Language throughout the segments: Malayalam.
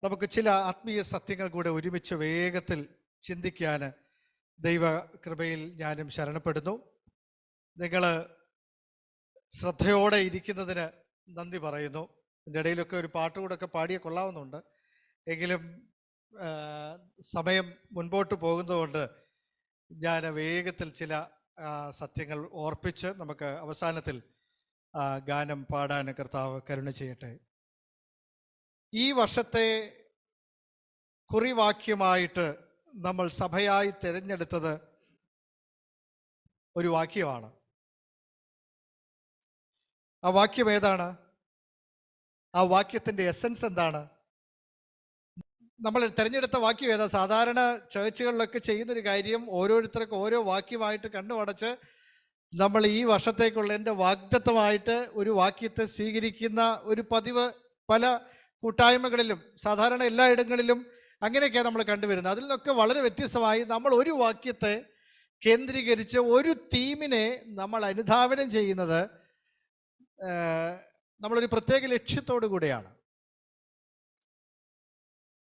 നമുക്ക് ചില ആത്മീയ സത്യങ്ങൾ കൂടെ ഒരുമിച്ച് വേഗത്തിൽ ചിന്തിക്കാൻ ദൈവ കൃപയിൽ ഞാനും ശരണപ്പെടുന്നു. നിങ്ങൾ ശ്രദ്ധയോടെ ഇരിക്കുന്നതിന് നന്ദി പറയുന്നു. ഇതിൻ്റെ ഇടയിലൊക്കെ ഒരു പാട്ടുകൂടൊക്കെ പാടിയ കൊള്ളാവുന്നുണ്ട്, എങ്കിലും സമയം മുൻപോട്ട് പോകുന്നതുകൊണ്ട് ഞാൻ വേഗത്തിൽ ചില സത്യങ്ങൾ ഓർപ്പിച്ച് നമുക്ക് അവസാനത്തിൽ ഗാനം പാടാൻ കർത്താവ് കരുണ ചെയ്യട്ടെ. ഈ വർഷത്തെ കുറിവാക്യമായിട്ട് നമ്മൾ സഭയായി തിരഞ്ഞെടുത്തത് ഒരു വാക്യമാണ്. ആ വാക്യം ഏതാണ്? ആ വാക്യത്തിൻ്റെ എസൻസ് എന്താണ്? നമ്മൾ തിരഞ്ഞെടുത്ത വാക്യം ഏതാ? സാധാരണ ചേർച്ചുകളിലൊക്കെ ചെയ്യുന്നൊരു കാര്യം, ഓരോരുത്തർക്കും ഓരോ വാക്യമായിട്ട് കണ്ണുമടച്ച് നമ്മൾ ഈ വർഷത്തേക്കുള്ള എൻ്റെ വാഗ്ദത്തമായിട്ട് ഒരു വാക്യത്തെ സ്വീകരിക്കുന്ന ഒരു പതിവ് പല കൂട്ടായ്മകളിലും സാധാരണ എല്ലായിടങ്ങളിലും അങ്ങനെയൊക്കെയാണ് നമ്മൾ കണ്ടുവരുന്നത്. അതിൽ നിന്നൊക്കെ വളരെ വ്യത്യസ്തമായി നമ്മൾ ഒരു വാക്യത്തെ കേന്ദ്രീകരിച്ച് ഒരു തീമിനെ നമ്മൾ അനുധാവനം ചെയ്യുന്നത് നമ്മളൊരു പ്രത്യേക ലക്ഷ്യത്തോടു കൂടെയാണ്.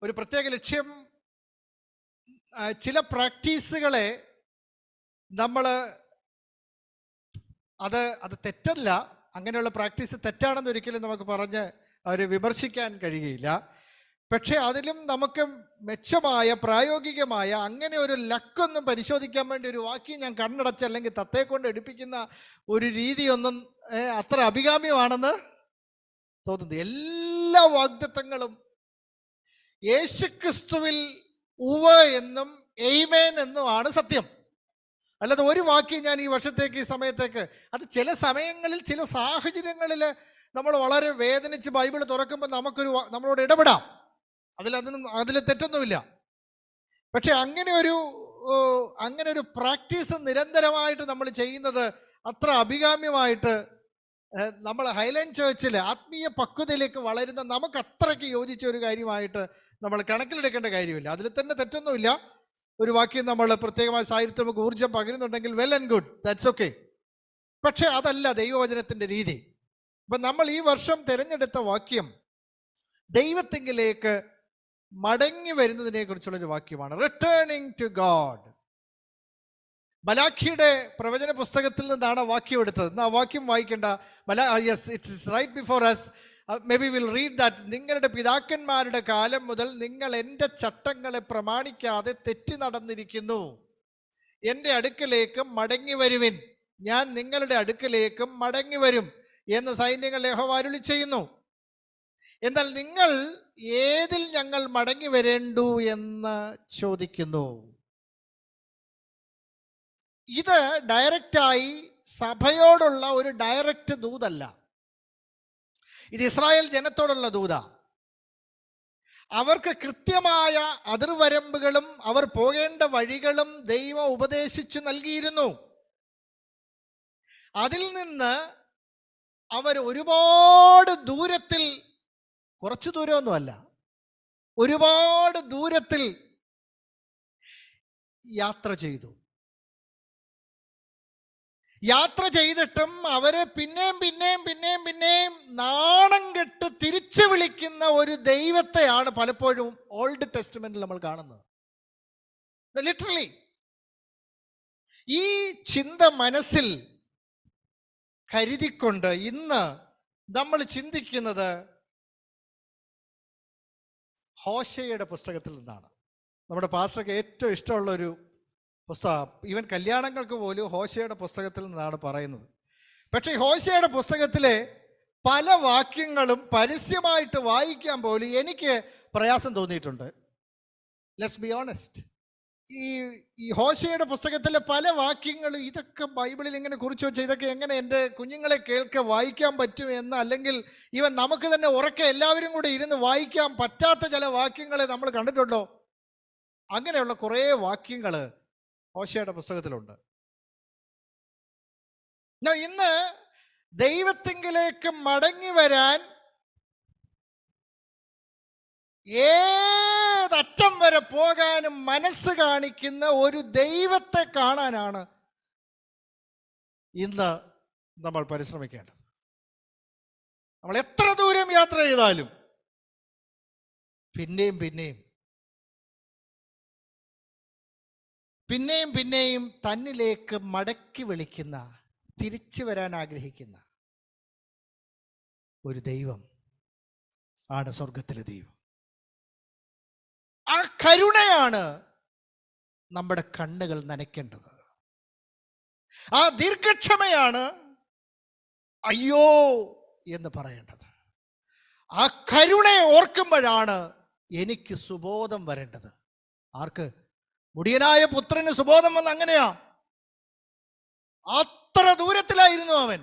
ഒരു പ്രത്യേക ലക്ഷ്യം, ചില പ്രാക്ടീസുകളെ നമ്മൾ അത് തെറ്റല്ല, അങ്ങനെയുള്ള പ്രാക്ടീസ് തെറ്റാണെന്ന് ഒരിക്കലും നമുക്ക് പറഞ്ഞ് അവരെ വിമർശിക്കാൻ കഴിയുകയില്ല. പക്ഷെ അതിലും നമുക്ക് മെച്ചമായ പ്രായോഗികമായ അങ്ങനെ ഒരു ലക്കൊന്നും പരിശോധിക്കാൻ വേണ്ടി ഒരു വാക്യം ഞാൻ കണ്ണടച്ച് അല്ലെങ്കിൽ തത്തയെ കൊണ്ട് എടുപ്പിക്കുന്ന ഒരു രീതിയൊന്നും അത്ര അഭികാമ്യമാണെന്ന് തോന്നുന്നു. എല്ലാ വാഗ്ദത്തങ്ങളും യേശുക്രിസ്തുവിൽ ഉവ്വ് എന്നും എയ്മേൻ എന്നുമാണ് സത്യം. അല്ലാതെ ഒരു വാക്യം ഞാൻ ഈ വർഷത്തേക്ക് ഈ സമയത്തേക്ക്, അത് ചില സമയങ്ങളിൽ ചില സാഹചര്യങ്ങളിൽ നമ്മൾ വളരെ വേദനിച്ച് ബൈബിൾ തുറക്കുമ്പോൾ നമ്മളോട് ഇടപെടാം, അതിൽ തെറ്റൊന്നുമില്ല. പക്ഷെ അങ്ങനെ ഒരു പ്രാക്ടീസ് നിരന്തരമായിട്ട് നമ്മൾ ചെയ്യുന്നത് അത്ര അഭികാമ്യമായിട്ട് നമ്മൾ ഹൈലൈറ്റ് ചേർച്ചിൽ ആത്മീയ പക്വതയിലേക്ക് വളരുന്ന നമുക്ക് അത്രയ്ക്ക് യോജിച്ച ഒരു കാര്യമായിട്ട് നമ്മൾ കണക്കിലെടുക്കേണ്ട കാര്യമില്ല. അതിൽ തന്നെ തെറ്റൊന്നുമില്ല. ഒരു വാക്യം നമ്മൾ പ്രത്യേകമായ സാഹിത്യം നമുക്ക് ഊർജ്ജം പകരുന്നുണ്ടെങ്കിൽ well and good, that's okay. പക്ഷെ അതല്ല ദൈവവചനത്തിൻ്റെ രീതി. അപ്പം നമ്മൾ ഈ വർഷം തിരഞ്ഞെടുത്ത വാക്യം ദൈവത്തിങ്കിലേക്ക് മടങ്ങി വരുന്നതിനെ കുറിച്ചുള്ളൊരു വാക്യമാണ്. Returning to God. മലാഖിയുടെ പ്രവചന പുസ്തകത്തിൽ നിന്നാണ് ആ വാക്യം എടുത്തത്. ആ വാക്യം വായിക്കേണ്ട. Yes, it's right before us. Maybe will read that. നിങ്ങളുടെ പിതാക്കന്മാരുടെ കാലം മുതൽ നിങ്ങൾ എൻ്റെ ചട്ടങ്ങളെ പ്രമാണിക്കാതെ തെറ്റി നടന്നിരിക്കുന്നു. എൻ്റെ അടുക്കലേക്കും മടങ്ങി വരുവിൻ, ഞാൻ നിങ്ങളുടെ അടുക്കലേക്കും മടങ്ങി വരും എന്ന് സൈന്യങ്ങൾ യഹോവ അരുളി ചെയ്യുന്നു. എന്നാൽ നിങ്ങൾ ഏതിൽ ഞങ്ങൾ മടങ്ങി വരേണ്ടു എന്ന് ചോദിക്കുന്നു. ഇത് ഡയറക്റ്റായി സഭയോടുള്ള ഒരു ഡയറക്റ്റ് ദൂതല്ല. ഇത് ഇസ്രായേൽ ജനത്തോടുള്ള ദൂത. അവർക്ക് കൃത്യമായ അതിർവരമ്പുകളും അവർ പോകേണ്ട വഴികളും ദൈവം ഉപദേശിച്ചു നൽകിയിരുന്നു. അതിൽ നിന്ന് അവർ ഒരുപാട് ദൂരത്തിൽ, കുറച്ചു ദൂരമൊന്നുമല്ല, ഒരുപാട് ദൂരത്തിൽ യാത്ര ചെയ്തിട്ടും അവരെ പിന്നെയും നാണം കെട്ട് തിരിച്ചു വിളിക്കുന്ന ഒരു ദൈവത്തെയാണ് പലപ്പോഴും ഓൾഡ് ടെസ്റ്റ്മെന്റിൽ നമ്മൾ കാണുന്നത്. ലിറ്ററലി ഈ ചിന്ത മനസ്സിൽ കരുതിക്കൊണ്ട് ഇന്ന് നമ്മൾ ചിന്തിക്കുന്നത് ഹോശയുടെ പുസ്തകത്തിൽ നിന്നാണ്. നമ്മുടെ പാസ്റ്റർക്ക് ഏറ്റവും ഇഷ്ടമുള്ള ഒരു പുസ്തകം. ഈവൻ കല്യാണങ്ങൾക്ക് പോലും ഹോശയുടെ പുസ്തകത്തിൽ നിന്നാണ് പറയുന്നത്. പക്ഷേ ഈ ഹോശയുടെ പുസ്തകത്തിലെ പല വാക്യങ്ങളും പരസ്യമായിട്ട് വായിക്കാൻ പോലും എനിക്ക് പ്രയാസം തോന്നിയിട്ടുണ്ട്. Let's be honest. ഈ ഹോശയുടെ പുസ്തകത്തിലെ പല വാക്യങ്ങളും ഇതൊക്കെ ബൈബിളിൽ ഇങ്ങനെ കുറിച്ച് വെച്ച് ഇതൊക്കെ എങ്ങനെ എൻ്റെ കുഞ്ഞുങ്ങളെ വായിക്കാൻ പറ്റും എന്ന്, അല്ലെങ്കിൽ ഈവൻ നമുക്ക് തന്നെ ഉറക്കെ എല്ലാവരും കൂടെ ഇരുന്ന് വായിക്കാൻ പറ്റാത്ത ചില വാക്യങ്ങളെ നമ്മൾ കണ്ടിട്ടുണ്ടോ? അങ്ങനെയുള്ള കുറേ വാക്യങ്ങൾ ഹോശയുടെ പുസ്തകത്തിലുണ്ട്. ഇന്ന് ദൈവത്തിങ്കിലേക്ക് മടങ്ങി വരാൻ ഏതറ്റം വരെ പോകാനും മനസ്സ് കാണിക്കുന്ന ഒരു ദൈവത്തെ കാണാനാണ് ഇന്ന് നമ്മൾ പരിശ്രമിക്കേണ്ടത്. നമ്മൾ എത്ര ദൂരം യാത്ര ചെയ്താലും പിന്നെയും പിന്നെയും പിന്നെയും പിന്നെയും തന്നിലേക്ക് മടക്കി വിളിക്കുന്ന, തിരിച്ചു വരാൻ ആഗ്രഹിക്കുന്ന ഒരു ദൈവം ആണ് സ്വർഗത്തിലെ ദൈവം. ആ കരുണയാണ് നമ്മുടെ കണ്ണുകൾ നനയ്ക്കേണ്ടത്. ആ ദീർഘക്ഷമയാണ് അയ്യോ എന്ന് പറയേണ്ടത്. ആ കരുണയെ ഓർക്കുമ്പോഴാണ് എനിക്ക് സുബോധം വരേണ്ടത്. ആർക്ക്? മുടിയനായ പുത്രന് സുബോധം വന്ന് അങ്ങനെയാ. അത്ര ദൂരത്തിലായിരുന്നു അവൻ.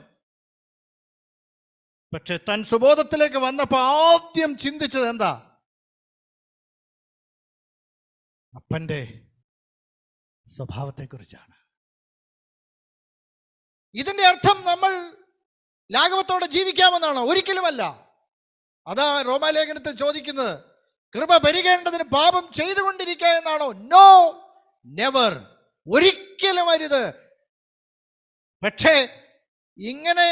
പക്ഷെ തൻ സുബോധത്തിലേക്ക് വന്നപ്പോ ആദ്യം ചിന്തിച്ചത് എന്താ? അപ്പന്റെ സ്വഭാവത്തെക്കുറിച്ചാണ്. ഇതിന്റെ അർത്ഥം നമ്മൾ ലാഘവത്തോടെ ജീവിക്കാമെന്നാണോ? ഒരിക്കലുമല്ല. അതാ റോമാലേഖനത്തിൽ ചോദിക്കുന്നത്, കൃപ പെരുകേണ്ടതിന് പാപം ചെയ്തുകൊണ്ടിരിക്കുക എന്നാണോ? നോ, നെവർ, ഒരിക്കലും അരുത്. പക്ഷേ ഇങ്ങനെ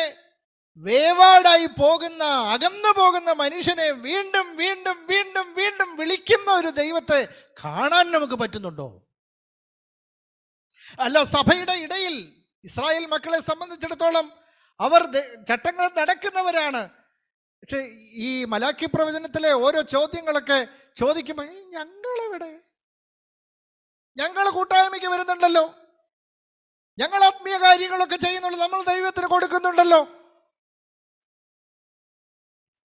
വേവാടായി പോകുന്ന, അകന്നു പോകുന്ന മനുഷ്യനെ വീണ്ടും വീണ്ടും വീണ്ടും വീണ്ടും വിളിക്കുന്ന ഒരു ദൈവത്തെ കാണാൻ നമുക്ക് പറ്റുന്നുണ്ടോ? അല്ല, സഭയുടെ ഇടയിൽ ഇസ്രായേൽ മക്കളെ സംബന്ധിച്ചിടത്തോളം അവർ ചട്ടങ്ങൾ നടക്കുന്നവരാണ്. പക്ഷെ ഈ മലാക്കി പ്രവചനത്തിലെ ഓരോ ചോദ്യങ്ങളൊക്കെ ചോദിക്കുമ്പോൾ ഞങ്ങളെവിടെ? ഞങ്ങൾ കൂട്ടായ്മയ്ക്ക് വരുന്നുണ്ടല്ലോ, ഞങ്ങൾ ആത്മീയ കാര്യങ്ങളൊക്കെ ചെയ്യുന്നുള്ളൂ, നമ്മൾ ദൈവത്തിന് കൊടുക്കുന്നുണ്ടല്ലോ.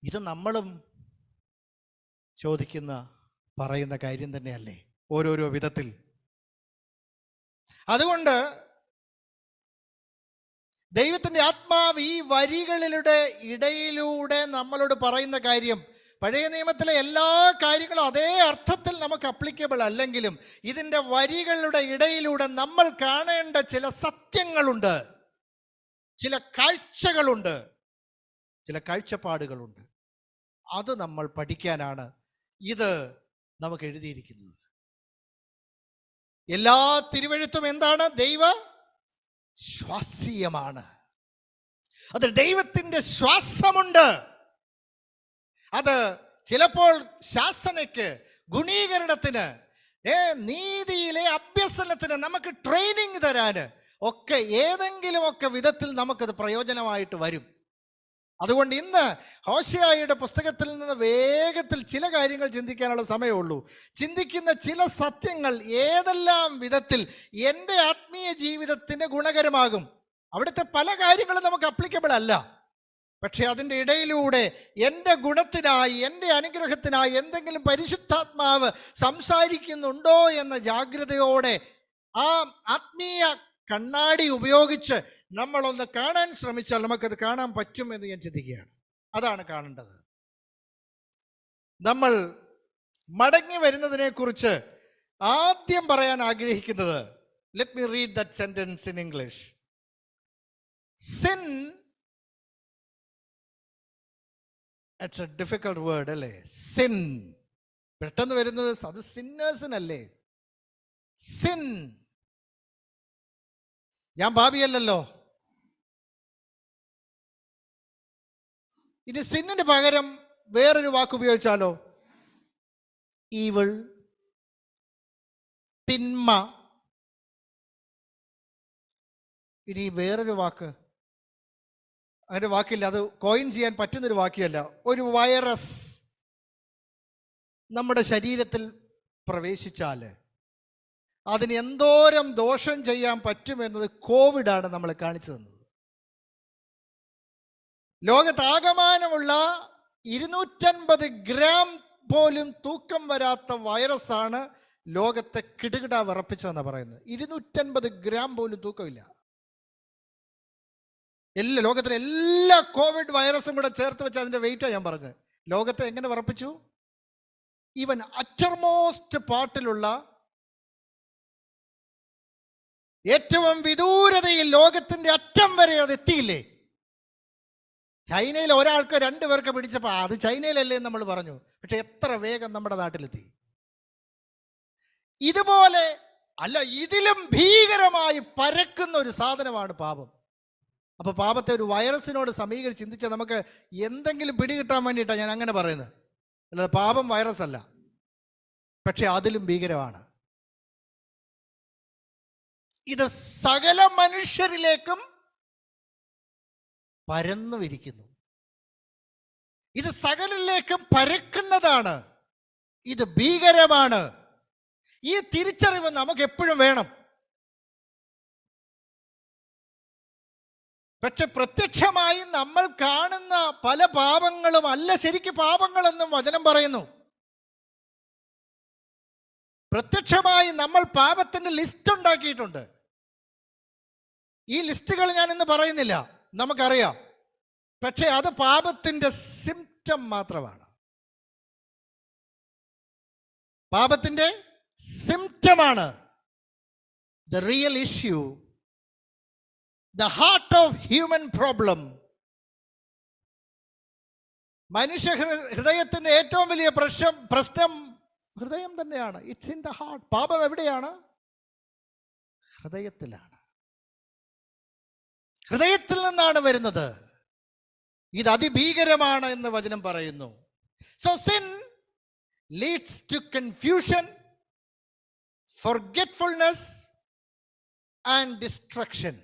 ഇത് നമ്മളും ചോദിക്കുന്ന, പറയുന്ന കാര്യം തന്നെയല്ലേ ഓരോരോ വിധത്തിൽ? അതുകൊണ്ട് ദൈവത്തിൻ്റെ ആത്മാവ് ഈ വരികളിലൂടെ ഇടയിലൂടെ നമ്മളോട് പറയുന്ന കാര്യം, പഴയ നിയമത്തിലെ എല്ലാ കാര്യങ്ങളും അതേ അർത്ഥത്തിൽ നമുക്ക് അപ്ലിക്കബിൾ അല്ലെങ്കിലും ഇതിൻ്റെ വരികളുടെ ഇടയിലൂടെ നമ്മൾ കാണേണ്ട ചില സത്യങ്ങളുണ്ട്, ചില കാഴ്ചകളുണ്ട്, ചില കാഴ്ചപ്പാടുകളുണ്ട്. അത് നമ്മൾ പഠിക്കാനാണ് ഇത് നമുക്ക് എഴുതിയിരിക്കുന്നത്. എല്ലാ തിരുവെഴുത്തും എന്താണ്? ദൈവ ശ്വാസീയമാണ്. അത് ദൈവത്തിൻ്റെ ശ്വാസമുണ്ട്. അത് ചിലപ്പോൾ ശാസനയ്ക്ക്, ഗുണീകരണത്തിന്, നീതിയിലെ അഭ്യസനത്തിന്, നമുക്ക് ട്രെയിനിങ് തരാന് ഒക്കെ ഏതെങ്കിലും ഒക്കെ വിധത്തിൽ നമുക്കത് പ്രയോജനമായിട്ട് വരും. അതുകൊണ്ട് ഇന്ന് ഹോശേയയുടെ പുസ്തകത്തിൽ നിന്ന് വേഗത്തിൽ ചില കാര്യങ്ങൾ ചിന്തിക്കാനുള്ള സമയമുള്ളൂ. ചിന്തിക്കുന്ന ചില സത്യങ്ങൾ ഏതെല്ലാം വിധത്തിൽ എൻ്റെ ആത്മീയ ജീവിതത്തിന് ഗുണകരമാകും. അവിടുത്തെ പല കാര്യങ്ങളും നമുക്ക് അപ്ലിക്കബിൾ അല്ല. പക്ഷെ അതിൻ്റെ ഇടയിലൂടെ എൻ്റെ ഗുണത്തിനായി, എൻ്റെ അനുഗ്രഹത്തിനായി എന്തെങ്കിലും പരിശുദ്ധാത്മാവ് സംസാരിക്കുന്നുണ്ടോ എന്ന ജാഗ്രതയോടെ ആ ആത്മീയ കണ്ണാടി ഉപയോഗിച്ച് നമ്മളൊന്ന് കാണാൻ ശ്രമിച്ചാൽ നമുക്കത് കാണാൻ പറ്റുമെന്ന് ഞാൻ ചിന്തിക്കുകയാണ്. അതാണ് കാണേണ്ടത്. നമ്മൾ മടങ്ങി വരുന്നതിനെ കുറിച്ച് ആദ്യം പറയാൻ ആഗ്രഹിക്കുന്നത്, let me read that sentence in English. Sin, it's a difficult word അല്ലേ? സിൻ പെട്ടെന്ന് വരുന്നത് അത് സിന്നേഴ്സിനല്ലേ? സിൻ, ഞാൻ പാപിയല്ലല്ലോ. ഇനി സിന്നിന് പകരം വേറൊരു വാക്ക് ഉപയോഗിച്ചാലോ? ഈവിൾ, തിന്മ. ഇനി വേറൊരു വാക്ക്, അതിൻ്റെ വാക്കില്ല, അത് കോയിൻ ചെയ്യാൻ പറ്റുന്നൊരു വാക്യമല്ല. ഒരു വൈറസ് നമ്മുടെ ശരീരത്തിൽ പ്രവേശിച്ചാൽ അതിന് എന്തോരം ദോഷം ചെയ്യാൻ പറ്റുമെന്നത് കോവിഡാണ് നമ്മളെ കാണിച്ചു തന്നത്. ലോകത്താകമാനമുള്ള 250 ഗ്രാം പോലും തൂക്കം വരാത്ത വൈറസാണ് ലോകത്തെ കിടുകിട വിറപ്പിച്ചതെന്നാണ് പറയുന്നത്. 250 ഗ്രാം പോലും തൂക്കമില്ല. ലോകത്തിലെ എല്ലാ കോവിഡ് വൈറസും കൂടെ ചേർത്ത് വെച്ച് അതിൻ്റെ വെയിറ്റാണ് ഞാൻ പറഞ്ഞത്. ലോകത്തെ എങ്ങനെ വിറപ്പിച്ചു? ഈവൻ അറ്റർമോസ്റ്റ് പാർട്ടിലുള്ള ഏറ്റവും വിദൂരതയിൽ ലോകത്തിന്റെ അറ്റം വരെ അത് എത്തിയില്ലേ? ചൈനയിൽ ഒരാൾക്ക് 2 പേർക്ക് പിടിച്ചപ്പോൾ അത് ചൈനയിലല്ലേ നമ്മൾ പറഞ്ഞു. പക്ഷെ എത്ര വേഗം നമ്മുടെ നാട്ടിലെത്തി. ഇതുപോലെ അല്ല, ഇതിലും ഭീകരമായി പരക്കുന്ന ഒരു സാധനമാണ് പാപം. അപ്പൊ പാപത്തെ ഒരു വൈറസിനോട് സമീകരിച്ച് ചിന്തിച്ചാൽ നമുക്ക് എന്തെങ്കിലും പിടികിട്ടാൻ വേണ്ടിയിട്ടാണ് ഞാൻ അങ്ങനെ പറയുന്നത്. അല്ലാതെ പാപം വൈറസ് അല്ല. പക്ഷെ അതിലും ഭീകരമാണ്. ഇത് സകല മനുഷ്യരിലേക്കും പരന്നു വിരിക്കുന്നു. ഇത് സകലിലേക്കും പരക്കുന്നതാണ്. ഇത് ഭീകരമാണ്. ഈ തിരിച്ചറിവ് നമുക്ക് എപ്പോഴും വേണം. പക്ഷെ പ്രത്യക്ഷമായി നമ്മൾ കാണുന്ന പല പാപങ്ങളും അല്ല ശരിക്ക് പാപങ്ങളെന്നും വചനം പറയുന്നു. പ്രത്യക്ഷമായി നമ്മൾ പാപത്തിന്റെ ലിസ്റ്റ് ഉണ്ടാക്കിയിട്ടുണ്ട്. ഈ ലിസ്റ്റുകൾ ഞാൻ ഇന്ന് പറയുന്നില്ല, നമുക്കറിയാം. പക്ഷെ അത് പാപത്തിന്റെ സിംറ്റം മാത്രമാണ്. പാപത്തിന്റെ സിംറ്റമാണ്. The real issue, the heart of human problem. മനുഷ്യ ഹൃദയത്തിന്റെ ഏറ്റവും വലിയ പ്രശ്നം ഹൃദയം തന്നെയാണ്. It's in the heart. പാപം എവിടെയാണ്? ഹൃദയത്തിലാണ്. ഹൃദയത്തിൽ നിന്നാണ് വരുന്നത്. ഇത് അതിഭീകരമാണ് എന്ന് വചനം പറയുന്നു. So sin leads to confusion, forgetfulness and destruction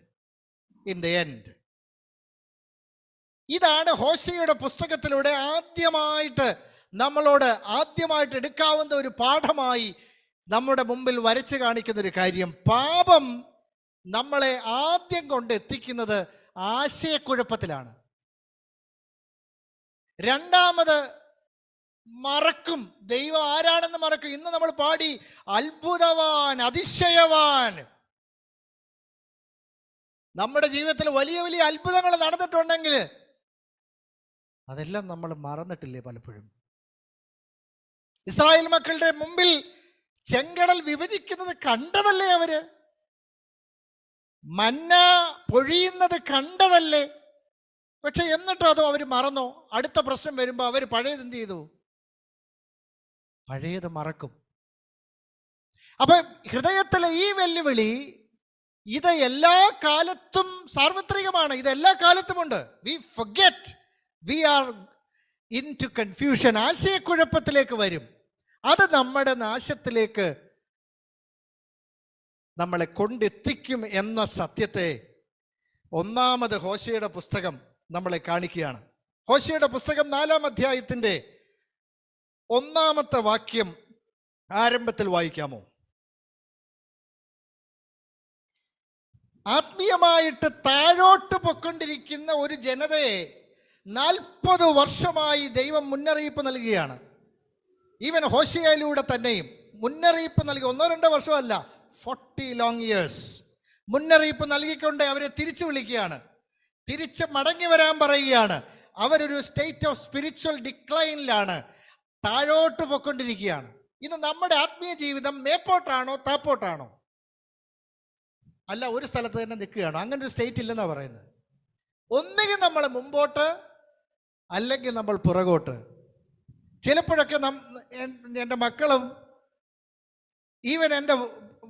in the end. ഇതാണ് ഹോശേയുടെ പുസ്തകത്തിലൂടെ ആദ്യമായിട്ട് എടുക്കാവുന്ന ഒരു പാഠമായി നമ്മുടെ മുമ്പിൽ വരച്ചു കാണിക്കുന്ന ഒരു കാര്യം. പാപം നമ്മളെ ആദ്യം കൊണ്ട് എത്തിക്കുന്നത് ആശയക്കുഴപ്പത്തിലാണ്. രണ്ടാമത് മറക്കും, ദൈവം ആരാണെന്ന് മറക്കും. ഇന്ന് നമ്മൾ പാടി അത്ഭുതവാൻ, അതിശയവാൻ. നമ്മുടെ ജീവിതത്തിൽ വലിയ വലിയ അത്ഭുതങ്ങൾ നടന്നിട്ടുണ്ടെങ്കിൽ അതെല്ലാം നമ്മൾ മറന്നിട്ടില്ലേ പലപ്പോഴും? ഇസ്രായേൽ മക്കളുടെ മുമ്പിൽ ചെങ്കടൽ വിഭജിക്കുന്നത് കണ്ടതല്ലേ അവര്? മന്ന പൊഴിയുന്നത് കണ്ടതല്ലേ? പക്ഷെ എന്നിട്ടും അതോ അവർ മറന്നോ? അടുത്ത പ്രശ്നം വരുമ്പോൾ അവർ പഴയത് എന്ത് ചെയ്തു? പഴയത് മറക്കും. അപ്പൊ ഹൃദയത്തിലെ ഈ വെല്ലുവിളി ഇത് എല്ലാ കാലത്തും സാർവത്രികമാണ്. ഇത് എല്ലാ കാലത്തുമുണ്ട്. We forget, we are into confusion. ആശയക്കുഴപ്പത്തിലേക്ക് വരും. അത് നമ്മുടെ നാശത്തിലേക്ക് നമ്മളെ കൊണ്ടെത്തിക്കും എന്ന സത്യത്തെ ഒന്നാമത് ഹോശേയുടെ പുസ്തകം നമ്മളെ കാണിക്കുകയാണ്. ഹോശേയുടെ പുസ്തകം 4-ാം അധ്യായത്തിന്റെ 1-ാമത്തെ വാക്യം ആരംഭത്തിൽ വായിക്കാമോ? ആത്മീയമായിട്ട് താഴോട്ട് പൊക്കൊണ്ടിരിക്കുന്ന ഒരു ജനതയെ 40 വർഷമായി ദൈവം മുന്നറിയിപ്പ് നൽകുകയാണ്. ഈവൻ ഹോശേയയിലൂടെ തന്നെയും മുന്നറിയിപ്പ് നൽകി. 1-2 വർഷമല്ല, 40 long years മുന്നറിയിപ്പ് നൽകിക്കൊണ്ട് അവരെ തിരിച്ചു വിളിക്കുകയാണ്. തിരിച്ച് മടങ്ങി വരാൻ പറയുകയാണ്. അവരൊരു സ്റ്റേറ്റ് ഓഫ് സ്പിരിച്വൽ ഡിക്ലൈനിലാണ്, താഴോട്ട് പൊക്കൊണ്ടിരിക്കുകയാണ്. ഇത് നമ്മുടെ ആത്മീയ ജീവിതം മേപ്പോട്ടാണോ താപ്പോട്ടാണോ? അല്ല, ഒരു സ്ഥലത്ത് തന്നെ നിൽക്കുകയാണോ? അങ്ങനെ ഒരു സ്റ്റേറ്റ് ഇല്ലെന്നാണ് പറയുന്നത്. ഒന്നുകിൽ നമ്മൾ മുമ്പോട്ട്, അല്ലെങ്കിൽ നമ്മൾ പുറകോട്ട്. ചിലപ്പോഴൊക്കെ എൻ്റെ മക്കളും ഈവൻ എൻ്റെ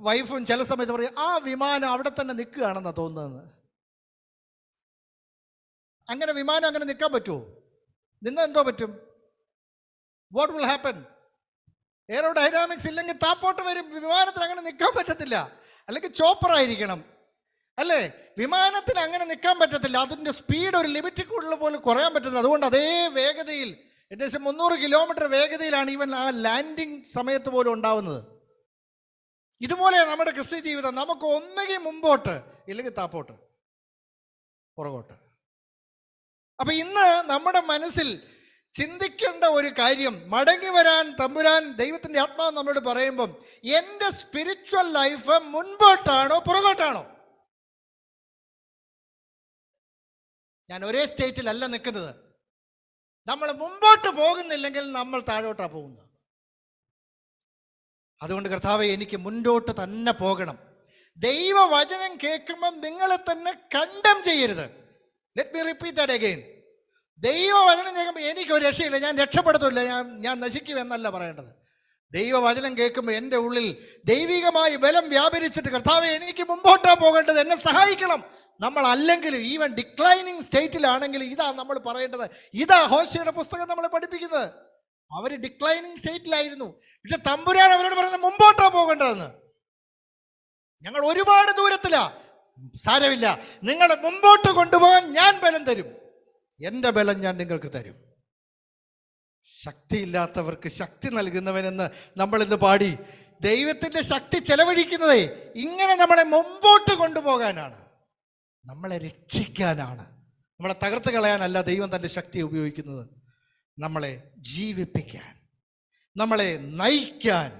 വൈഫും ചില സമയത്ത് പറയും, ആ വിമാനം അവിടെ തന്നെ നിൽക്കുകയാണെന്നാണ് തോന്നുന്നത്. അങ്ങനെ വിമാനം അങ്ങനെ നിൽക്കാൻ പറ്റുമോ? നിന്ന് എന്തോ പറ്റും? What will happen? എയറോഡൈനാമിക്സ് ഇല്ലെങ്കിൽ താപ്പോട്ട് വരും. വിമാനത്തിന് അങ്ങനെ നിൽക്കാൻ പറ്റത്തില്ല. അല്ലെങ്കിൽ ചോപ്പറായിരിക്കണം, അല്ലേ? വിമാനത്തിന് അങ്ങനെ നിൽക്കാൻ പറ്റത്തില്ല. അതിൻ്റെ സ്പീഡ് ഒരു ലിമിറ്റിൽ കൂടുതൽ പോലും കുറയാൻ പറ്റത്തില്ല. അതുകൊണ്ട് അതേ വേഗതയിൽ, ഏകദേശം 300 കിലോമീറ്റർ വേഗതയിലാണ് ഈവൻ ആ ലാൻഡിങ് സമയത്ത് പോലും ഉണ്ടാവുന്നത്. ഇതുപോലെ നമ്മുടെ ക്രിസ്ത്യ ജീവിതം. നമുക്ക് ഒന്നുകിൽ മുമ്പോട്ട്, ഇല്ലെങ്കിൽ താപ്പോട്ട്, പുറകോട്ട്. അപ്പൊ ഇന്ന് നമ്മുടെ മനസ്സിൽ ചിന്തിക്കേണ്ട ഒരു കാര്യം, മടങ്ങി വരാൻ തമ്പുരാൻ ദൈവത്തിന്റെ ആത്മാവ് നമ്മളോട് പറയുമ്പം എൻ്റെ സ്പിരിച്വൽ ലൈഫ് മുൻപോട്ടാണോ പുറകോട്ടാണോ? ഞാൻ ഒരേ സ്റ്റേറ്റിലല്ല നിൽക്കുന്നത്. നമ്മൾ മുമ്പോട്ട് പോകുന്നില്ലെങ്കിൽ നമ്മൾ താഴോട്ടാണ് പോകുന്നത്. അതുകൊണ്ട് കർത്താവേ, എനിക്ക് മുൻപോട്ട് തന്നെ പോകണം. ദൈവവചനം കേൾക്കുമ്പം നിങ്ങളെ തന്നെ കണ്ടം ചെയ്യരുത്. Let me repeat that again. ദൈവവചനം കേൾക്കുമ്പോൾ എനിക്കൊരു രക്ഷയില്ല, ഞാൻ രക്ഷപ്പെടത്തില്ല, ഞാൻ നശിക്കുമെന്നല്ല പറയേണ്ടത്. ദൈവവചനം കേൾക്കുമ്പോൾ എൻ്റെ ഉള്ളിൽ ദൈവികമായി ബലം വ്യാപരിച്ചിട്ട്, കർത്താവേ എനിക്ക് മുമ്പോട്ടാ പോകേണ്ടത്, എന്നെ സഹായിക്കണം. നമ്മൾ അല്ലെങ്കിൽ ഈവൻ ഡിക്ലൈനിങ് സ്റ്റേറ്റിലാണെങ്കിൽ ഇതാ നമ്മൾ പറയേണ്ടത്. ഇതാ ഹോശേയുടെ പുസ്തകം നമ്മളെ പഠിപ്പിക്കുന്നത്. അവർ ഡിക്ലൈനിങ് സ്റ്റേറ്റിലായിരുന്നു. പക്ഷെ തമ്പുരാൻ അവരോട് പറയുന്നത് മുമ്പോട്ടാ പോകേണ്ടതെന്ന്. ഞങ്ങൾ ഒരുപാട് ദൂരത്തിലാ, സാരമില്ല, നിങ്ങളെ മുമ്പോട്ട് കൊണ്ടുപോകാൻ ഞാൻ ബലം തരും, എൻ്റെ ബലം ഞാൻ നിങ്ങൾക്ക് തരും. ശക്തിയില്ലാത്തവർക്ക് ശക്തി നൽകുന്നവനെന്ന് നമ്മൾ ഇന്ന് പാടി. ദൈവത്തിൻ്റെ ശക്തി ചെലവഴിക്കുന്നതേ ഇങ്ങനെ നമ്മളെ മുമ്പോട്ട് കൊണ്ടുപോകാനാണ്, നമ്മളെ രക്ഷിക്കാനാണ്. നമ്മളെ തകർത്ത് കളയാനല്ല ദൈവം തൻ്റെ ശക്തി ഉപയോഗിക്കുന്നത്. നമ്മളെ ജീവിപ്പിക്കാൻ, നമ്മളെ നയിക്കാൻ,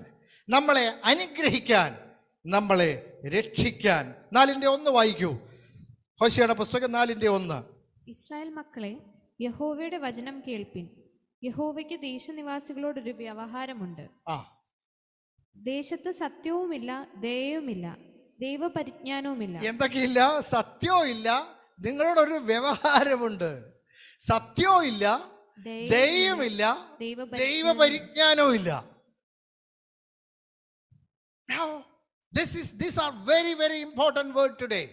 നമ്മളെ അനുഗ്രഹിക്കാൻ, നമ്മളെ രക്ഷിക്കാൻ. 4:1 വായിക്കൂ. ഹോശേയുടെ പുസ്തകം 4:1. ഇസ്രായേൽ മക്കളെ, യഹോവയുടെ വചനം കേൾപ്പിൻ. യഹോവയ്ക്ക് ദേശനിവാസികളോടൊരു വ്യവഹാരമുണ്ട്. ദേശത്ത് സത്യവുമില്ല, ദയയുമില്ല, ദൈവപരിജ്ഞാനവുമില്ല. എന്തൊക്കെയില്ല? സത്യവും ഇല്ല, നിങ്ങളോടൊരു വ്യവഹാരമുണ്ട്. സത്യവും ഇല്ല, ദയയുമില്ല, ദൈവപരിജ്ഞാനവും ഇല്ല. Now, these are very, very important word today.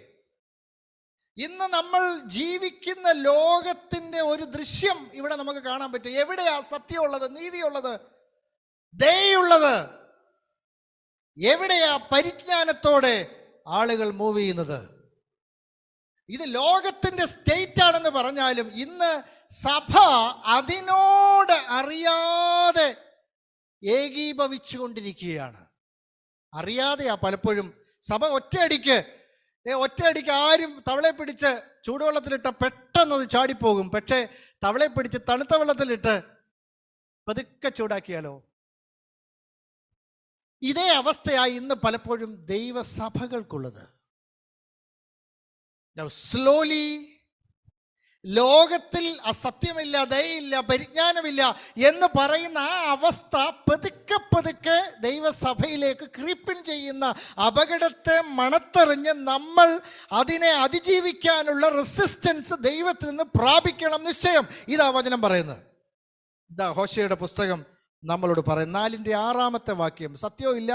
ഇന്ന് നമ്മൾ ജീവിക്കുന്ന ലോകത്തിന്റെ ഒരു ദൃശ്യം ഇവിടെ നമുക്ക് കാണാൻ പറ്റും. എവിടെയാ സത്യമുള്ളത്, നീതിയുള്ളത്, ദയയുള്ളത്? എവിടെയാ പരിജ്ഞാനത്തോടെ ആളുകൾ മൂവ് ചെയ്യുന്നത്? ഇത് ലോകത്തിന്റെ സ്റ്റേറ്റ് ആണെന്ന് പറഞ്ഞാലും ഇന്ന് സഭ അതിനോട് അറിയാതെ ഏകീഭവിച്ചു കൊണ്ടിരിക്കുകയാണ്. അറിയാതെയാ പലപ്പോഴും സഭ ഒറ്റയടിക്ക് ആരും തവളെ പിടിച്ച് ചൂടുവെള്ളത്തിലിട്ട പെട്ടെന്ന് അത് ചാടിപ്പോകും. പക്ഷേ തവളെ പിടിച്ച് തണുത്ത വെള്ളത്തിലിട്ട് പതുക്കെ ചൂടാക്കിയാലോ? ഇതേ അവസ്ഥയായി ഇന്ന് പലപ്പോഴും ദൈവസഭകൾക്കുള്ളത്. സ്ലോലി ലോകത്തിൽ അസത്യമില്ല, ദയയില്ല, പരിജ്ഞാനമില്ല എന്ന് പറയുന്ന ആ അവസ്ഥ പതുക്കെ പതുക്കെ ദൈവസഭയിലേക്ക് ക്രീപ്പിൻ ചെയ്യുന്ന അപകടത്തെ മണത്തെറിഞ്ഞ് നമ്മൾ അതിനെ അതിജീവിക്കാനുള്ള റെസിസ്റ്റൻസ് ദൈവത്തിൽ നിന്ന് പ്രാപിക്കണം നിശ്ചയം. ഇതാ വചനം പറയുന്നത്. ഇതാ ഹോശേയുടെ പുസ്തകം നമ്മളോട് പറയും. 4:6 വാക്യം. സത്യവും ഇല്ല,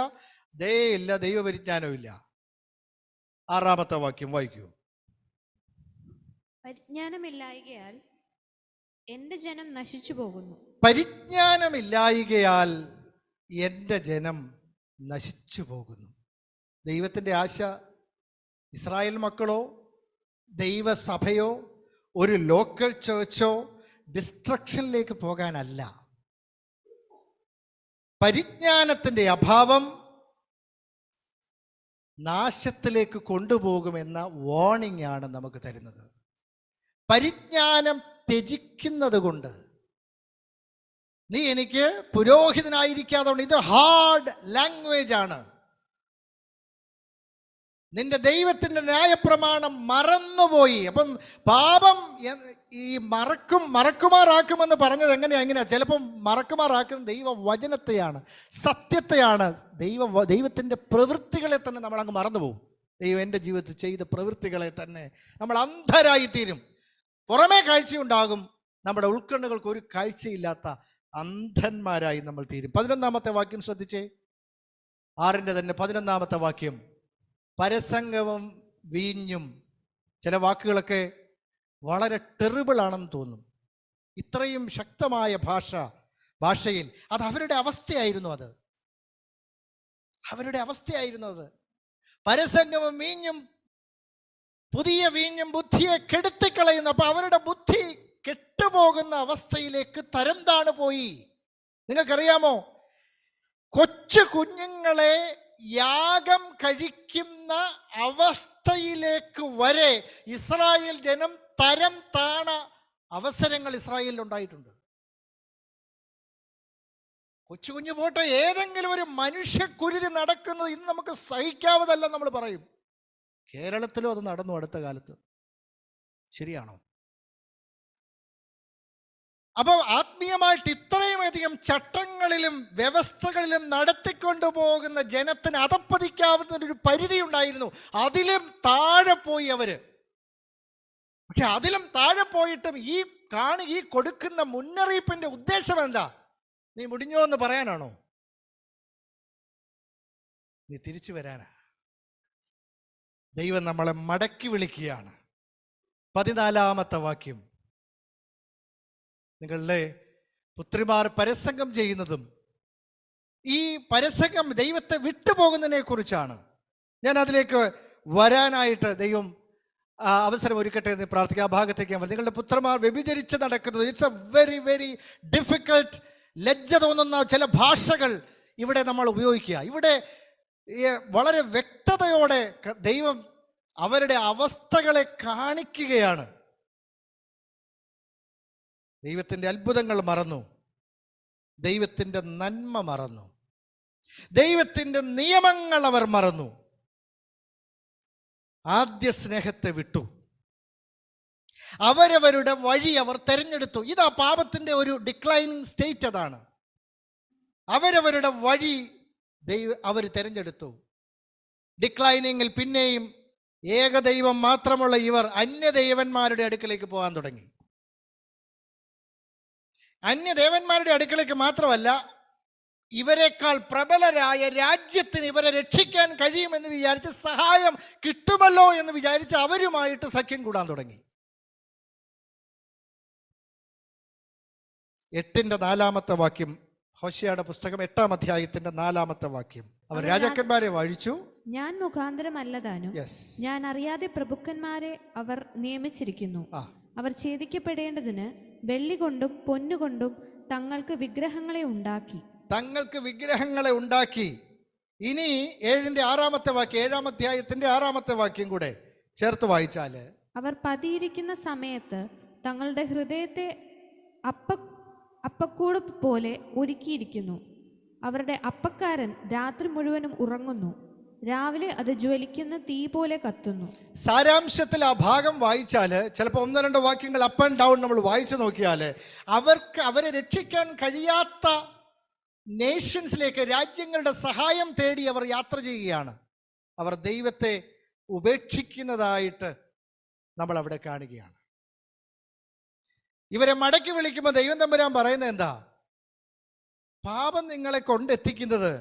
ദയയില്ല, ദൈവപരിജ്ഞാനവും ഇല്ല. 6 വാക്യം വായിക്കൂ. പരിജ്ഞാനമില്ലായ്കയാൽ എന്റെ ജനം നശിച്ചു പോകുന്നു. പരിജ്ഞാനമില്ലായ്കയാൽ എൻ്റെ ജനം നശിച്ചു പോകുന്നു. ദൈവത്തിൻ്റെ ആശ ഇസ്രായേൽ മക്കളോ ദൈവസഭയോ ഒരു ലോക്കൽ ചേർച്ചോ ഡിസ്ട്രക്ഷനിലേക്ക് പോകാനല്ല. പരിജ്ഞാനത്തിൻ്റെ അഭാവം നാശത്തിലേക്ക് കൊണ്ടുപോകുമെന്ന വാർണിംഗ് ആണ് നമുക്ക് തരുന്നത്. പരിജ്ഞാനം ത്യജിക്കുന്നത് കൊണ്ട് നീ എനിക്ക് പുരോഹിതനായിരിക്കാതെ, ഇത് ഹാർഡ് ലാംഗ്വേജ് ആണ്. നിന്റെ ദൈവത്തിൻ്റെ ന്യായപ്രമാണം മറന്നുപോയി. അപ്പം പാപം ഈ മറക്കുമാറാക്കുമെന്ന് പറഞ്ഞത് എങ്ങനെയാ? ചിലപ്പം മറക്കുമാറാക്കുന്നത് ദൈവവചനത്തെയാണ്, സത്യത്തെയാണ്, ദൈവത്തിൻ്റെ പ്രവൃത്തികളെ തന്നെ നമ്മൾ അങ്ങ് മറന്നുപോകും. ദൈവം എൻ്റെ ജീവിതത്തിൽ ചെയ്ത പ്രവൃത്തികളെ തന്നെ നമ്മൾ അന്ധരായിത്തീരും. പുറമേ കാഴ്ചയുണ്ടാകും, നമ്മുടെ ഉൾക്കണ്ണുകൾക്ക് ഒരു കാഴ്ചയില്ലാത്ത അന്ധന്മാരായി നമ്മൾ തീരും. 11 വാക്യം ശ്രദ്ധിച്ചേ. 6 തന്നെ 11 വാക്യം. പരസംഗവും വീഞ്ഞും. ചില വാക്കുകളൊക്കെ വളരെ ടെറിബിൾ ആണെന്ന് തോന്നും. ഇത്രയും ശക്തമായ ഭാഷയിൽ അത് അവരുടെ അവസ്ഥയായിരുന്നു. അവരുടെ അവസ്ഥയായിരുന്നു അത്. പരസംഗവും വീഞ്ഞും, പുതിയ വീഞ്ഞും ബുദ്ധിയെ കെടുത്തിക്കളയുന്നു. അപ്പൊ അവരുടെ ബുദ്ധി കെട്ടുപോകുന്ന അവസ്ഥയിലേക്ക് തരം താണു പോയി. നിങ്ങൾക്കറിയാമോ, കൊച്ചു കുഞ്ഞുങ്ങളെ യാഗം കഴിക്കുന്ന അവസ്ഥയിലേക്ക് വരെ ഇസ്രായേൽ ജനം തരം താണ അവസരങ്ങൾ ഇസ്രായേലിൽ ഉണ്ടായിട്ടുണ്ട്. കൊച്ചു കുഞ്ഞു പോട്ടെ, ഏതെങ്കിലും ഒരു മനുഷ്യക്കുരുതി നടക്കുന്നത് ഇന്ന് നമുക്ക് സഹിക്കാവതല്ല നമ്മൾ പറയും. കേരളത്തിലും അത് നടന്നു അടുത്ത കാലത്ത്. ശരിയാണോ? അപ്പോൾ ആത്മീയമായിട്ട് ഇത്രയും അധികം ചട്ടങ്ങളിലും വ്യവസ്ഥകളിലും നടത്തിക്കൊണ്ടു പോകുന്ന ജനത്തിന് അതപ്പതിക്കാവുന്ന ഒരു പരിധി ഉണ്ടായിരുന്നു. അതിലും താഴെ പോയി അവര്. പക്ഷെ അതിലും താഴെ പോയിട്ടും ഈ കൊടുക്കുന്ന മുന്നറിയിപ്പിന്റെ ഉദ്ദേശം എന്താ? നീ മുടിഞ്ഞോ എന്ന് പറയാനാണോ? നീ തിരിച്ചു വരാനാ. ദൈവം നമ്മളെ മടക്കി വിളിക്കുകയാണ്. 14 വാക്യം. നിങ്ങളുടെ പുത്രിമാർ പരസംഗം ചെയ്യുന്നതും ഈ പരസംഗം ദൈവത്തെ വിട്ടുപോകുന്നതിനെ കുറിച്ചാണ്. ഞാൻ അതിലേക്ക് വരാനായിട്ട് ദൈവം അവസരം ഒരുക്കട്ടെ എന്ന് പ്രാർത്ഥിക്കുക. ആ ഭാഗത്തേക്ക് ഞാൻ നിങ്ങളുടെ പുത്രന്മാർ വ്യഭിചരിച്ച് നടക്കുന്നത്, it's A very very difficult, ലജ്ജ തോന്നുന്ന ചില ഭാഷകൾ ഇവിടെ നമ്മൾ ഉപയോഗിക്കുക. ഇവിടെ വളരെ വ്യക്തതയോടെ ദൈവം അവരുടെ അവസ്ഥകളെ കാണിക്കുകയാണ്. ദൈവത്തിൻ്റെ അത്ഭുതങ്ങൾ മറന്നു, ദൈവത്തിൻ്റെ നന്മ മറന്നു, ദൈവത്തിൻ്റെ നിയമങ്ങൾ അവർ മറന്നു, ആദ്യ സ്നേഹത്തെ വിട്ടു, അവരവരുടെ വഴി അവർ തെരഞ്ഞെടുത്തു. ഇതാ പാപത്തിൻ്റെ ഒരു ഡിക്ലൈനിങ് സ്റ്റേറ്റ്. അതാണ് അവരവരുടെ വഴി അവർ തെരഞ്ഞെടുത്തു. ഡിക്ലൈനിങ്ങിൽ പിന്നെയും ഏകദൈവം മാത്രമുള്ള ഇവർ അന്യദൈവന്മാരുടെ അടുക്കലേക്ക് പോകാൻ തുടങ്ങി. അന്യദേവന്മാരുടെ അടുക്കലേക്ക് മാത്രമല്ല, ഇവരെക്കാൾ പ്രബലരായ രാജ്യത്തിന് ഇവരെ രക്ഷിക്കാൻ കഴിയുമെന്ന് വിചാരിച്ച്, സഹായം കിട്ടുമല്ലോ എന്ന് വിചാരിച്ച് അവരുമായിട്ട് സഖ്യം കൂടാൻ തുടങ്ങി. 8-4 വാക്യം, ഹോശേയയുടെ പുസ്തകം 8-ാം അധ്യായത്തിന്റെ 4-ാമത്തെ വാക്യം. അവർ രാജാക്കന്മാരെ വഴിച്ചു, ഞാൻ മുഖാന്തരമല്ലതാനും ഞാൻ അറിയാതെ പ്രഭുക്കന്മാരെ അവർ നിയമിച്ചിരിക്കുന്നു. അവർ ഛേദിക്കപ്പെടേണ്ടതിന് വെള്ളി കൊണ്ടും പൊന്നുകൊണ്ടും തങ്ങൾക്ക് വിഗ്രഹങ്ങളെ ഉണ്ടാക്കി. ഇനി 7-ാമത്തെ വാക്യം, 7-ാം അധ്യായത്തിന്റെ 6-ാമത്തെ വാക്യം കൂടെ ചേർത്ത് വായിച്ചാല്, അവർ പതിയിരിക്കുന്ന സമയത്ത് തങ്ങളുടെ ഹൃദയത്തെ അപ്പക്കൂട് പോലെ ഒരുക്കിയിരിക്കുന്നു. അവരുടെ അപ്പക്കാരൻ രാത്രി മുഴുവനും ഉറങ്ങുന്നു, രാവിലെ അത് ജ്വലിക്കുന്ന തീ പോലെ കത്തുന്നു. സാരാംശത്തിൽ ആ ഭാഗം വായിച്ചാല്, ചിലപ്പോൾ 1-2 വാക്യങ്ങൾ അപ്പ് ആൻഡ് ഡൗൺ നമ്മൾ വായിച്ചു നോക്കിയാല്, അവരെ രക്ഷിക്കാൻ കഴിയാത്ത നേഷൻസിലേക്ക്, രാജ്യങ്ങളുടെ സഹായം തേടി അവർ യാത്ര ചെയ്യുകയാണ്. അവർ ദൈവത്തെ ഉപേക്ഷിക്കുന്നതായിട്ട് നമ്മൾ അവിടെ കാണുകയാണ്. ഇവരെ മടക്കി വിളിക്കുമ്പോൾ ദൈവം തമ്പുരാൻ പറയുന്നത് എന്താ? പാപം നിങ്ങളെ കൊണ്ടെത്തിക്കുന്നത്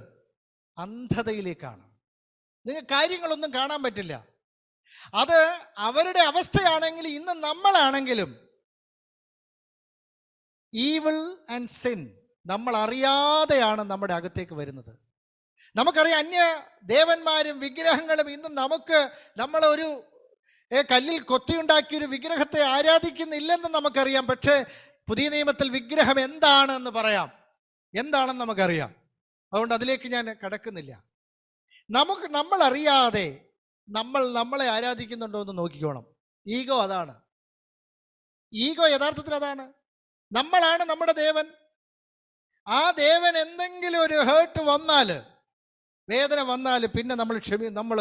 അന്ധതയിലേക്കാണ്. നിങ്ങൾക്ക് കാര്യങ്ങളൊന്നും കാണാൻ പറ്റില്ല. അത് അവരുടെ അവസ്ഥയാണെങ്കിൽ, ഇന്ന് നമ്മളാണെങ്കിലും ഈവിൾ ആൻഡ് സിൻ നമ്മൾ അറിയാതെയാണ് നമ്മുടെ അകത്തേക്ക് വരുന്നത്. നമുക്കറിയാം, അന്യ ദേവന്മാരും വിഗ്രഹങ്ങളും ഇന്ന് നമ്മളൊരു കല്ലിൽ കൊത്തിയുണ്ടാക്കിയൊരു വിഗ്രഹത്തെ ആരാധിക്കുന്നില്ലെന്ന് നമുക്കറിയാം. പക്ഷേ പുതിയ നിയമത്തിൽ വിഗ്രഹം എന്താണെന്ന് എന്താണെന്ന് നമുക്കറിയാം. അതുകൊണ്ട് അതിലേക്ക് ഞാൻ കടക്കുന്നില്ല. നമ്മൾ അറിയാതെ നമ്മളെ ആരാധിക്കുന്നുണ്ടോ എന്ന് നോക്കിക്കോണം. ഈഗോ അതാണ്. ഈഗോ യഥാർത്ഥത്തിൽ അതാണ്. നമ്മളാണ് നമ്മുടെ ദേവൻ. ആ ദേവൻ എന്തെങ്കിലും ഒരു ഹേർട്ട് വന്നാൽ, വേദന വന്നാൽ, പിന്നെ നമ്മൾ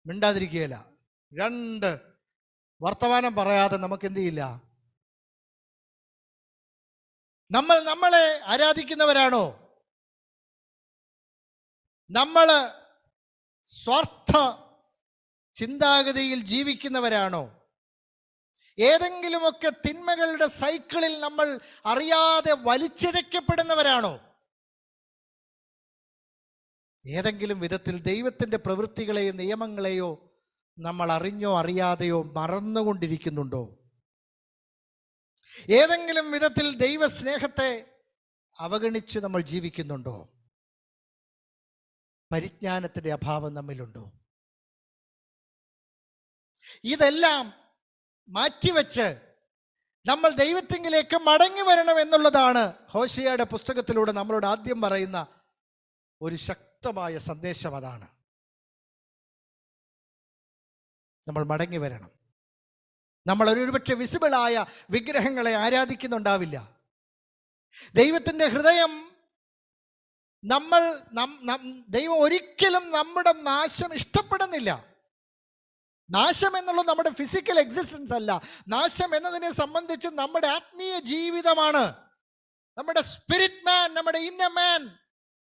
മിണ്ടാതിരിക്കുകയില്ല. 2 വർത്തമാനം പറയാതെ നമുക്ക് എന്ത് ചെയ്യില്ല. നമ്മളെ ആരാധിക്കുന്നവരാണോ? നമ്മൾ സ്വാർത്ഥ ചിന്താഗതിയിൽ ജീവിക്കുന്നവരാണോ? ഏതെങ്കിലുമൊക്കെ തിന്മകളുടെ സൈക്കിളിൽ നമ്മൾ അറിയാതെ വലിച്ചിഴക്കപ്പെടുന്നവരാണോ? ഏതെങ്കിലും വിധത്തിൽ ദൈവത്തിൻ്റെ പ്രവൃത്തികളെയോ നിയമങ്ങളെയോ നമ്മൾ അറിഞ്ഞോ അറിയാതെയോ മറന്നുകൊണ്ടിരിക്കുന്നുണ്ടോ? ഏതെങ്കിലും വിധത്തിൽ ദൈവസ്നേഹത്തെ അവഗണിച്ച് നമ്മൾ ജീവിക്കുന്നുണ്ടോ? പരിജ്ഞാനത്തിൻ്റെ അഭാവം നമ്മിലുണ്ടോ? ഇതെല്ലാം മാറ്റിവെച്ച് നമ്മൾ ദൈവത്തിങ്കിലേക്ക് മടങ്ങി വരണം എന്നുള്ളതാണ് ഹോശേയയുടെ പുസ്തകത്തിലൂടെ നമ്മളോട് ആദ്യം പറയുന്ന ഒരു ശക്തമായ സന്ദേശം. അതാണ്, നമ്മൾ മടങ്ങി വരണം. നമ്മൾ ഒരുപക്ഷെ വിസിബിളായ വിഗ്രഹങ്ങളെ ആരാധിക്കുന്നുണ്ടാവില്ല. ദൈവത്തിൻ്റെ ഹൃദയം ദൈവം ഒരിക്കലും നമ്മുടെ നാശം ഇഷ്ടപ്പെടുന്നില്ല. നാശം എന്നുള്ളത് നമ്മുടെ ഫിസിക്കൽ എക്സിസ്റ്റൻസ് അല്ല. നാശം എന്നതിനെ സംബന്ധിച്ച് നമ്മുടെ ആത്മീയ ജീവിതമാണ്, നമ്മുടെ സ്പിരിറ്റ് മാൻ, നമ്മുടെ ഇന്നർ മാൻ.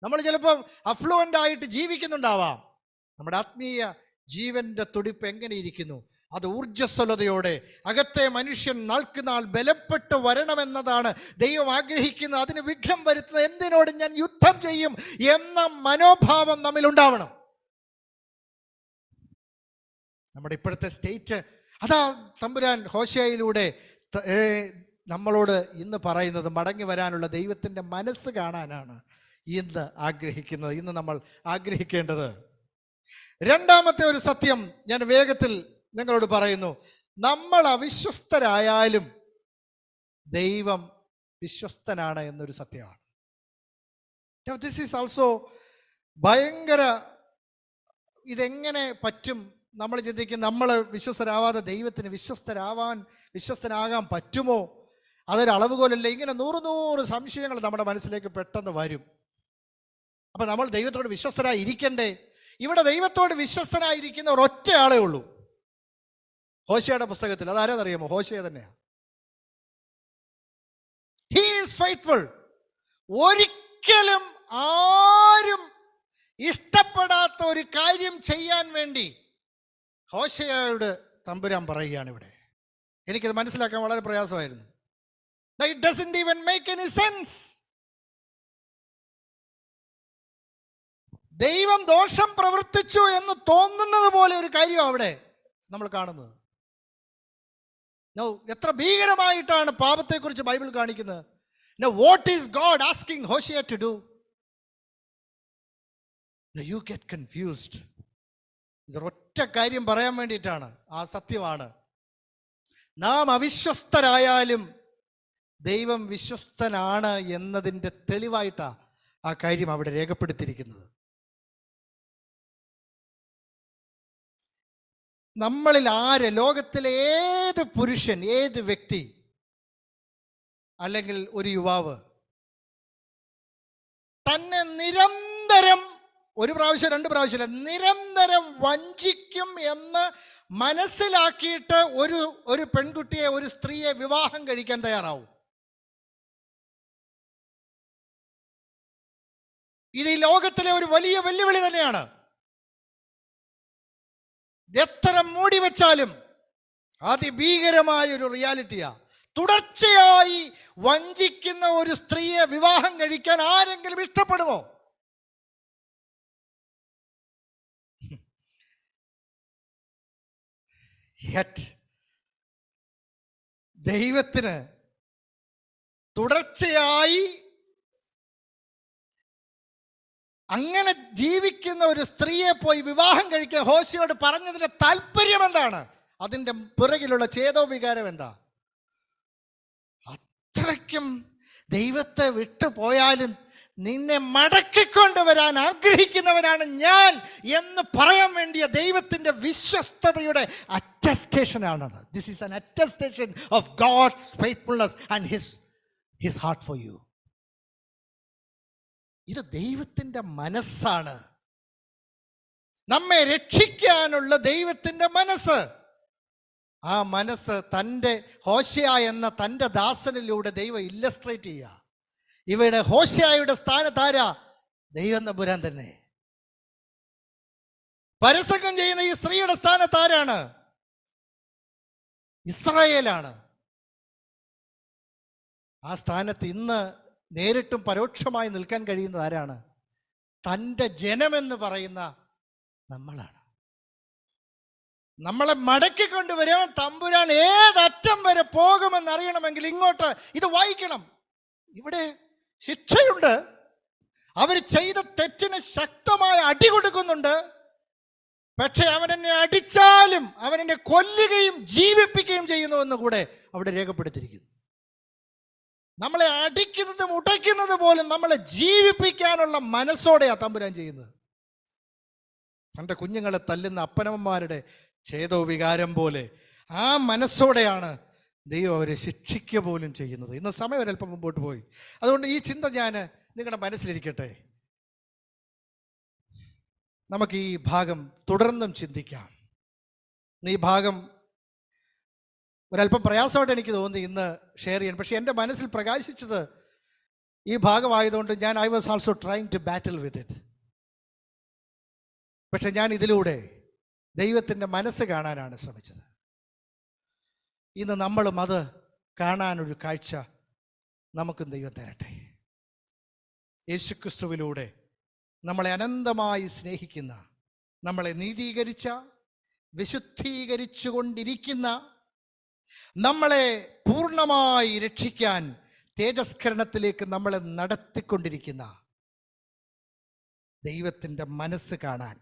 നമ്മൾ ചിലപ്പോൾ അഫ്ലുവൻ്റ് ആയിട്ട് ജീവിക്കുന്നുണ്ടാവാം. നമ്മുടെ ആത്മീയ ജീവന്റെ തുടിപ്പ് എങ്ങനെ ഇരിക്കുന്നു? അത് ഊർജ്ജസ്വലതയോടെ അകത്തെ മനുഷ്യൻ നാൾക്കുനാൾ ബലപ്പെട്ട് വരണമെന്നതാണ് ദൈവം ആഗ്രഹിക്കുന്നത്. അതിന് വിഘ്നം വരുത്തുന്ന എന്തിനോടും ഞാൻ യുദ്ധം ചെയ്യും എന്ന മനോഭാവം നമ്മിലുണ്ടാവണം. നമ്മുടെ ഇപ്പോഴത്തെ സ്റ്റേറ്റ് അതാ തമ്പുരാൻ ഹോശേയയിലൂടെ നമ്മളോട് ഇന്ന് പറയുന്നത് മടങ്ങി വരാനുള്ള ദൈവത്തിൻ്റെ മനസ്സ് കാണാനാണ് ഇന്ന് ആഗ്രഹിക്കുന്നത്, ഇന്ന് നമ്മൾ ആഗ്രഹിക്കേണ്ടത്. രണ്ടാമത്തെ ഒരു സത്യം ഞാൻ വേഗത്തിൽ നിങ്ങളോട് പറയുന്നു. നമ്മൾ അവിശ്വസ്തരായാലും ദൈവം വിശ്വസ്തനാണ് എന്നൊരു സത്യമാണ്. ദിസ് ഈസ് ഓൾസോ ഭയങ്കര, ഇതെങ്ങനെ പറ്റും? നമ്മൾ ചിന്തിക്കും, നമ്മൾ വിശ്വസ്തരാവാതെ ദൈവത്തിന് വിശ്വസ്തനാകാൻ പറ്റുമോ? അതൊരു അളവുകോലല്ലേ? ഇങ്ങനെ 100 സംശയങ്ങൾ നമ്മുടെ മനസ്സിലേക്ക് പെട്ടെന്ന് വരും. അപ്പം നമ്മൾ ദൈവത്തോട് വിശ്വസ്തരായി ഇരിക്കണ്ടേ? ഇവിടെ ദൈവത്തോട് വിശ്വസ്തനായിരിക്കുന്ന ഒരൊറ്റ ആളേ ഉള്ളൂ. ഹോശേയുടെ പുസ്തകത്തിൽ അതാരെന്നറിയാമോ? ഹോശേയ തന്നെയാണ്. He is faithful. ഒരിക്കലും ആരും ഇഷ്ടപ്പെടാത്ത ഒരു കാര്യം ചെയ്യാൻ വേണ്ടി ഹോശേയയോട് തമ്പുരാൻ പറയുകയാണ് ഇവിടെ. എനിക്കത് മനസ്സിലാക്കാൻ വളരെ പ്രയാസമായിരുന്നു. It doesn't even make any sense. ദൈവം ദോഷം പ്രവർത്തിച്ചു എന്ന് തോന്നുന്നത് പോലെ ഒരു കാര്യം അവിടെ നമ്മൾ കാണുന്നത്. എത്ര ഭീകരമായിട്ടാണ് പാപത്തെക്കുറിച്ച് ബൈബിൾ കാണിക്കുന്നത്. What is God asking Hosea to do? You get confused. ഇതൊരൊറ്റ കാര്യം പറയാൻ വേണ്ടിയിട്ടാണ്, ആ സത്യമാണ്. നാം അവിശ്വസ്തരായാലും ദൈവം വിശ്വസ്തനാണ് എന്നതിൻ്റെ തെളിവായിട്ടാണ് ആ കാര്യം അവിടെ രേഖപ്പെടുത്തിയിരിക്കുന്നത്. നമ്മളിൽ ആര്, ലോകത്തിലെ ഏത് പുരുഷൻ, ഏത് വ്യക്തി അല്ലെങ്കിൽ ഒരു യുവാവ് തന്നെ നിരന്തരം, ഒരു പ്രാവശ്യം 2 പ്രാവശ്യം, നിരന്തരം വഞ്ചിക്കും എന്ന് മനസ്സിലാക്കിയിട്ട് ഒരു പെൺകുട്ടിയെ, ഒരു സ്ത്രീയെ വിവാഹം കഴിക്കാൻ തയ്യാറാവും? ഇത് ഈ ലോകത്തിലെ ഒരു വലിയ വെല്ലുവിളി തന്നെയാണ്. എത്ര മൂടി വെച്ചാലും അതിഭീകരമായ ഒരു റിയാലിറ്റിയാ. തുടർച്ചയായി വഞ്ചിക്കുന്ന ഒരു സ്ത്രീയെ വിവാഹം കഴിക്കാൻ ആരെങ്കിലും ഇഷ്ടപ്പെടുമോ? ദൈവത്തിന് തുടർച്ചയായി അങ്ങനെ ജീവിക്കുന്ന ഒരു സ്ത്രീയെ പോയി വിവാഹം കഴിക്കാൻ ഹോശേയോട് പറഞ്ഞതിന്റെ താല്പര്യം എന്താണ്? അതിൻ്റെ പിറകിലുള്ള ചേതോവികാരം എന്താ? അത്രയ്ക്കും ദൈവത്തെ വിട്ടുപോയാലും നിന്നെ മടക്കിക്കൊണ്ടുവരാൻ ആഗ്രഹിക്കുന്നവനാണ് ഞാൻ എന്ന് പറയാൻ വേണ്ടിയ ദൈവത്തിൻ്റെ വിശ്വസ്തതയുടെ അറ്റസ്റ്റേഷനാണ്. This is an attestation of God's faithfulness and his heart for you. ഇത് ദൈവത്തിൻ്റെ മനസ്സാണ്, നമ്മെ രക്ഷിക്കാനുള്ള ദൈവത്തിൻ്റെ മനസ്സ്. ആ മനസ്സ് തൻ്റെ ഹോശേയ എന്ന തൻ്റെ ദാസനിലൂടെ ദൈവം ഇല്ലസ്ട്രേറ്റ് ചെയ്യുക. ഇവിടെ ഹോശേയയുടെ സ്ഥാനത്താരാ? ദൈവം തമ്പുരാൻ തന്നെ. പരസംഗം ചെയ്യുന്ന ഈ സ്ത്രീയുടെ സ്ഥാനത്താരാണ്? ഇസ്രായേലാണ്. ആ സ്ഥാനത്ത് ഇന്ന് നേരിട്ടും പരോക്ഷമായി നിൽക്കാൻ കഴിയുന്നത് ആരാണ്? തൻ്റെ ജനമെന്ന് പറയുന്ന നമ്മളാണ്. നമ്മളെ മടക്കിക്കൊണ്ടുവരാൻ തമ്പുരാൻ ഏതറ്റം വരെ പോകുമെന്നറിയണമെങ്കിൽ ഇങ്ങോട്ട് ഇത് വായിക്കണം. ഇവിടെ ശിക്ഷയുണ്ട്. അവർ ചെയ്ത തെറ്റിന് ശക്തമായ അടി കൊടുക്കുന്നുണ്ട്. പക്ഷെ അവനെന്നെ അടിച്ചാലും അവനെന്നെ കൊല്ലുകയും ജീവിപ്പിക്കുകയും ചെയ്യുന്നുവെന്ന് കൂടെ അവിടെ രേഖപ്പെടുത്തിയിരിക്കുന്നു. നമ്മളെ അടിക്കുന്നതും ഉടയ്ക്കുന്നത് പോലും നമ്മളെ ജീവിപ്പിക്കാനുള്ള മനസ്സോടെയാ തമ്പുരാൻ ചെയ്യുന്നത്. തൻ്റെ കുഞ്ഞുങ്ങളെ തല്ലുന്ന അപ്പനമ്മമാരുടെ ചേതോവികാരം പോലെ ആ മനസ്സോടെയാണ് ദൈവം അവരെ ശിക്ഷിക്കുക പോലും ചെയ്യുന്നത്. ഇന്ന് സമയം ഒരല്പം മുമ്പോട്ട് പോയി. അതുകൊണ്ട് ഈ ചിന്ത ഞാൻ നിങ്ങളുടെ മനസ്സിലിരിക്കട്ടെ. നമുക്ക് ഈ ഭാഗം തുടർന്നും ചിന്തിക്കാം. ഈ ഭാഗം ഒരല്പം പ്രയാസമായിട്ട് എനിക്ക് തോന്നി ഇന്ന് ഷെയർ ചെയ്യാൻ. പക്ഷേ എൻ്റെ മനസ്സിൽ പ്രകാശിച്ചത് ഈ ഭാഗമായതുകൊണ്ട് I was also trying to battle with it. പക്ഷെ ഞാൻ ഇതിലൂടെ ദൈവത്തിൻ്റെ മനസ്സ് കാണാനാണ് ശ്രമിച്ചത്. ഇന്ന് നമ്മളും അത് കാണാനൊരു കാഴ്ച നമുക്കും ദൈവം തരട്ടെ. യേശുക്രിസ്തുവിലൂടെ നമ്മളെ അനന്തമായി സ്നേഹിക്കുന്ന, നമ്മളെ നീതീകരിച്ച, വിശുദ്ധീകരിച്ചു കൊണ്ടിരിക്കുന്ന, നമ്മളെ പൂർണ്ണമായി രക്ഷിക്കാൻ തേജസ്കരണത്തിലേക്ക് നമ്മളെ നടത്തിക്കൊണ്ടിരിക്കുന്ന ദൈവത്തിൻ്റെ മനസ്സ് കാണാൻ,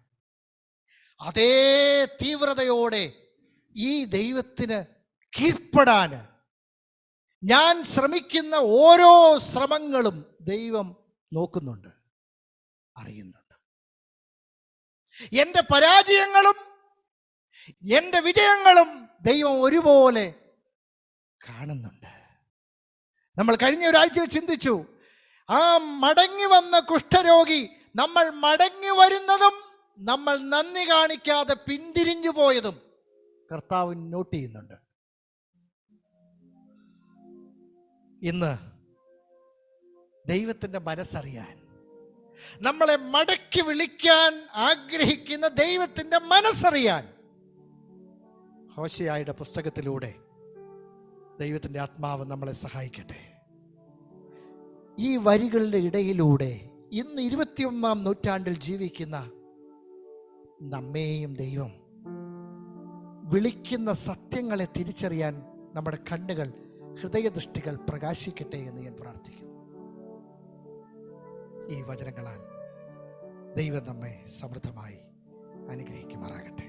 അതേ തീവ്രതയോടെ ഈ ദൈവത്തിന് കീഴ്പ്പെടാൻ ഞാൻ ശ്രമിക്കുന്ന ഓരോ ശ്രമങ്ങളും ദൈവം നോക്കുന്നുണ്ട്, അറിയുന്നുണ്ട്. എൻ്റെ പരാജയങ്ങളും എൻ്റെ വിജയങ്ങളും ദൈവം ഒരുപോലെ കാണുന്നുണ്ട്. നമ്മൾ കഴിഞ്ഞ ഒരാഴ്ച ചിന്തിച്ചു, ആ മടങ്ങി വന്ന കുഷ്ഠരോഗി നമ്മൾ മടങ്ങി വരുന്നതും നമ്മൾ നന്ദി കാണിക്കാതെ പിന്തിരിഞ്ഞു പോയതും കർത്താവ് നോട്ട് ചെയ്യുന്നുണ്ട്. ഇന്ന് ദൈവത്തിൻ്റെ മനസ്സറിയാൻ, നമ്മളെ മടക്കി വിളിക്കാൻ ആഗ്രഹിക്കുന്ന ദൈവത്തിൻ്റെ മനസ്സറിയാൻ ഹോശേയയുടെ പുസ്തകത്തിലൂടെ ദൈവത്തിൻ്റെ ആത്മാവ് നമ്മളെ സഹായിക്കട്ടെ. ഈ വരികളുടെ ഇടയിലൂടെ ഇന്ന് 21-ാം നൂറ്റാണ്ടിൽ ജീവിക്കുന്ന നമ്മെയും ദൈവം വിളിക്കുന്ന സത്യങ്ങളെ തിരിച്ചറിയാൻ നമ്മുടെ കണ്ണുകൾ, ഹൃദയദൃഷ്ടികൾ പ്രകാശിക്കട്ടെ എന്ന് ഞാൻ പ്രാർത്ഥിക്കുന്നു. ഈ വചനങ്ങളാൽ ദൈവം നമ്മെ സമൃദ്ധമായി അനുഗ്രഹിക്കുമാറാകട്ടെ.